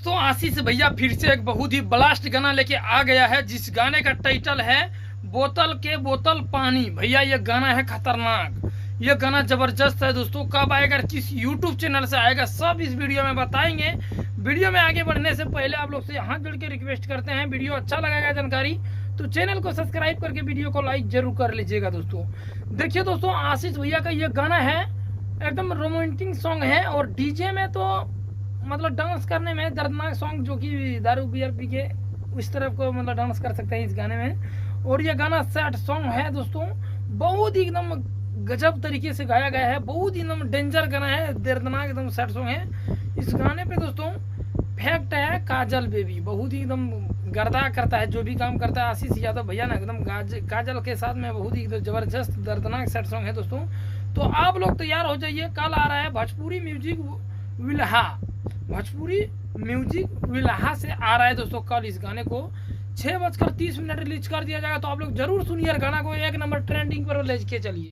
तो आशीष भैया फिर से एक बहुत ही ब्लास्ट गाना लेके आ गया है, जिस गाने का टाइटल है बोतल के बोतल पानी। भैया ये गाना है खतरनाक, ये गाना जबरदस्त है दोस्तों। कब आएगा, किस यूट्यूब चैनल से आएगा, सब इस वीडियो में बताएंगे। वीडियो में आगे बढ़ने से पहले आप लोग से हाथ जोड़ के रिक्वेस्ट करते हैं, वीडियो अच्छा लगेगा जानकारी तो चैनल को सब्सक्राइब करके वीडियो को लाइक जरूर कर लीजिएगा दोस्तों। देखिए दोस्तों, आशीष भैया का ये गाना है एकदम रोमांटिक सॉन्ग है, और डीजे में तो मतलब डांस करने में दर्दनाक सॉन्ग, जो कि दारू बियर पी के उस तरफ को मतलब डांस कर सकते हैं इस गाने में। और ये गाना सैड सॉन्ग है दोस्तों, बहुत ही एकदम गजब तरीके से गाया गया है, बहुत ही एकदम डेंजर गाना है, दर्दनाक एकदम सैड सॉन्ग है। इस गाने पे दोस्तों फैक्ट है काजल बेबी बहुत ही एकदम गर्दा करता है, जो भी काम करता है आशीष यादव भैया ना एकदम काजल के साथ में बहुत ही जबरदस्त दर्दनाक सैड सॉन्ग है दोस्तों। तो आप लोग तैयार हो जाइए, कल आ रहा है भोजपुरी म्यूजिक विल्हा, भोजपुरी म्यूजिक विल्हा से आ रहा है दोस्तों कल। इस गाने को 6:30 रिलीज कर दिया जाएगा, तो आप लोग जरूर सुनिए गाना को, एक नंबर ट्रेंडिंग पर ले के चलिए।